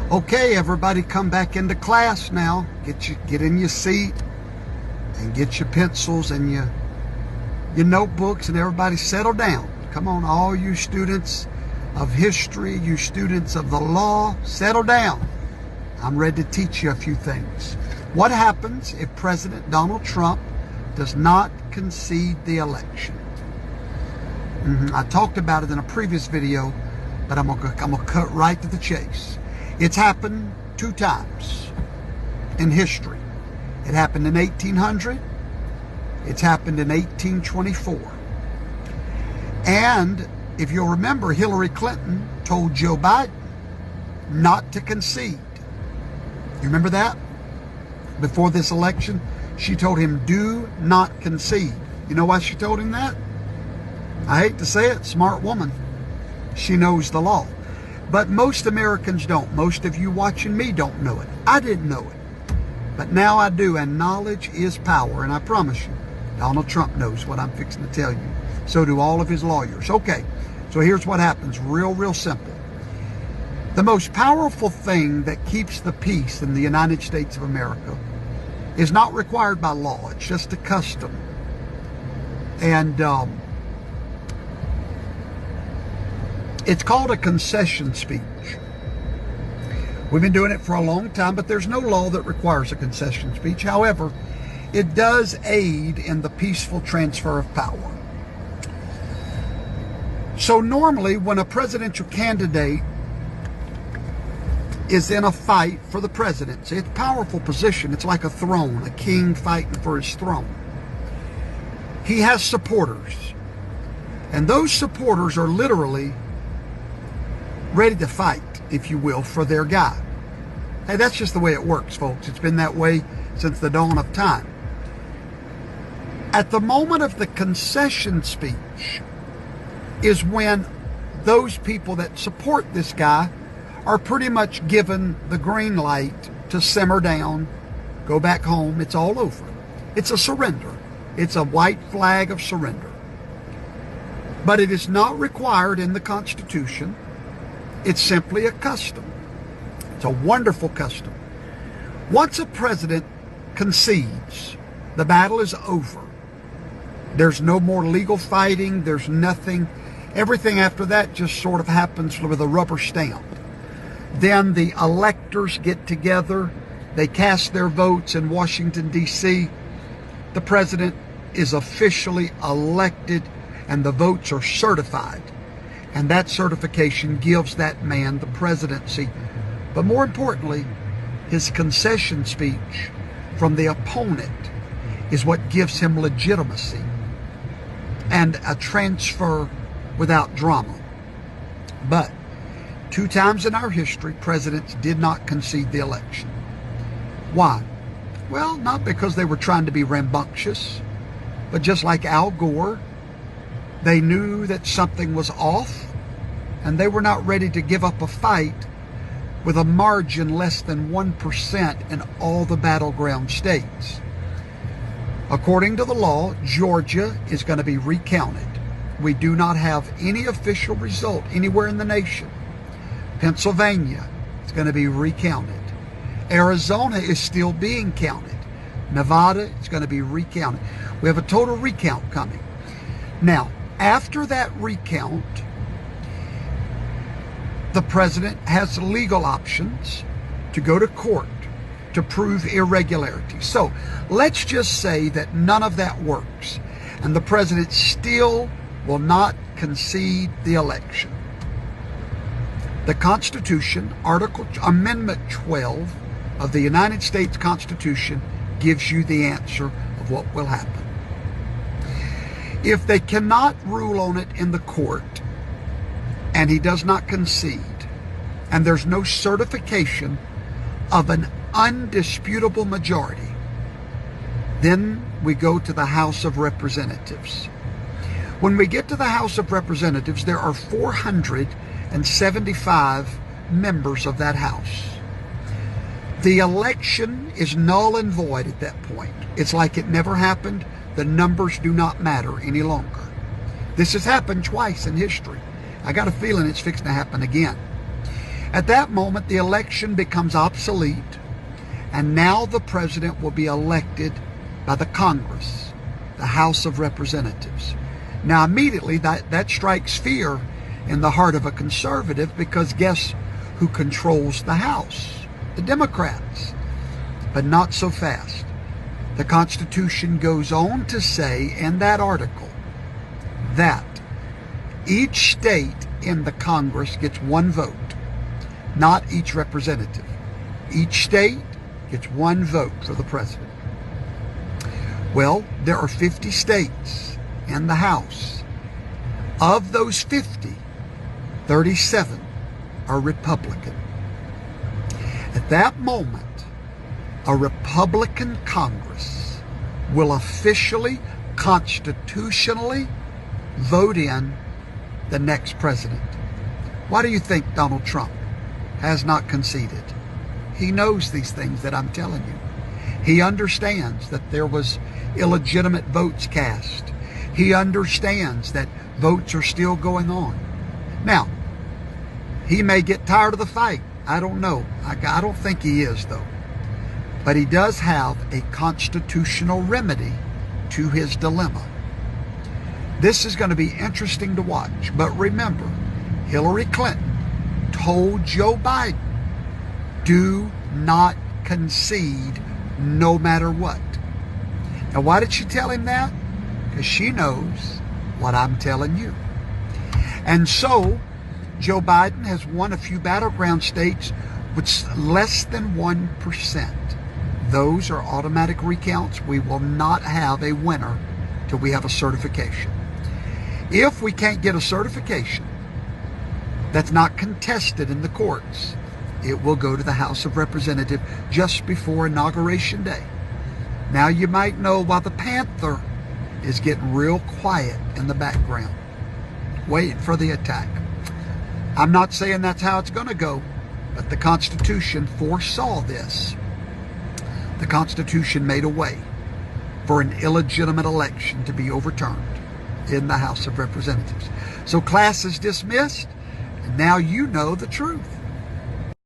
Okay, everybody come back into class now. Get in your seat and get your pencils and your notebooks, and everybody settle down. Come on, all you students of history, you students of the law, settle down. I'm ready to teach you a few things. What happens if President Donald Trump does not concede the election? I talked about it in a previous video, but I'm gonna cut right to the chase. It's happened 2 times in history. It happened in 1800. It's happened in 1824. And if you'll remember, Hillary Clinton told Joe Biden not to concede. You remember that? Before this election, she told him, do not concede. You know why she told him that? I hate to say it, smart woman. She knows the law. But most Americans don't. Most of you watching me don't know it. I didn't know it. But now I do, and knowledge is power. And I promise you, Donald Trump knows what I'm fixing to tell you. So do all of his lawyers. Okay, so here's what happens. Real simple. The most powerful thing that keeps the peace in the United States of America is not required by law. It's just a custom. And it's called a concession speech. We've been doing it for a long time, but there's no law that requires a concession speech. However, it does aid in the peaceful transfer of power. So normally when a presidential candidate is in a fight for the presidency, it's a powerful position. It's like a throne, a king fighting for his throne. He has supporters. And those supporters are literally ready to fight, if you will, for their guy. Hey, that's just the way it works, folks. It's been that way since the dawn of time. At the moment of the concession speech is when those people that support this guy are pretty much given the green light to simmer down, go back home. It's all over. It's a surrender. It's a white flag of surrender. But it is not required in the Constitution. It's simply a custom. It's a wonderful custom. Once a president concedes, the battle is over. There's no more legal fighting. There's nothing. Everything after that just sort of happens with a rubber stamp. Then the electors get together. They cast their votes in Washington, D.C. The president is officially elected and the votes are certified. And that certification gives that man the presidency. But more importantly, his concession speech from the opponent is what gives him legitimacy and a transfer without drama. But 2 times in our history, presidents did not concede the election. Why? Well, not because they were trying to be rambunctious, but just like Al Gore, they knew that something was off, and they were not ready to give up a fight with a margin less than 1% in all the battleground states. According to the law, Georgia is going to be recounted. We do not have any official result anywhere in the nation. Pennsylvania is going to be recounted. Arizona is still being counted. Nevada is going to be recounted. We have a total recount coming. Now, after that recount, the president has legal options to go to court to prove irregularity. So let's just say that none of that works and the president still will not concede the election. The Constitution, Amendment 12 of the United States Constitution gives you the answer of what will happen. If they cannot rule on it in the court and he does not concede and there's no certification of an undisputable majority, then we go to the House of Representatives. When we get to the House of Representatives, there are 475 members of that House. The election is null and void at that point. It's like it never happened. The numbers do not matter any longer. This has happened twice in history. I got a feeling it's fixing to happen again. At that moment, the election becomes obsolete, and now the president will be elected by the Congress, the House of Representatives. Now, immediately, that strikes fear in the heart of a conservative, because guess who controls the House? The Democrats. But not so fast. The Constitution goes on to say in that article that each state in the Congress gets one vote, not each representative. Each state gets one vote for the president. Well, there are 50 states in the House. Of those 50, 37 are Republican. At that moment, a Republican Congress will officially, constitutionally vote in the next president. Why do you think Donald Trump has not conceded? He knows these things that I'm telling you. He understands that there was illegitimate votes cast. He understands that votes are still going on. Now, he may get tired of the fight. I don't know. I don't think he is, though. But he does have a constitutional remedy to his dilemma. This is going to be interesting to watch. But remember, Hillary Clinton told Joe Biden, do not concede no matter what. Now, why did she tell him that? Because she knows what I'm telling you. And so, Joe Biden has won a few battleground states with less than 1%. Those are automatic recounts. We will not have a winner till we have a certification. If we can't get a certification that's not contested in the courts, it will go to the House of Representatives just before Inauguration Day. Now, you might know why the Panther is getting real quiet in the background, waiting for the attack. I'm not saying that's how it's going to go, but the Constitution foresaw this. The Constitution made a way for an illegitimate election to be overturned in the House of Representatives. So class is dismissed, and now you know the truth.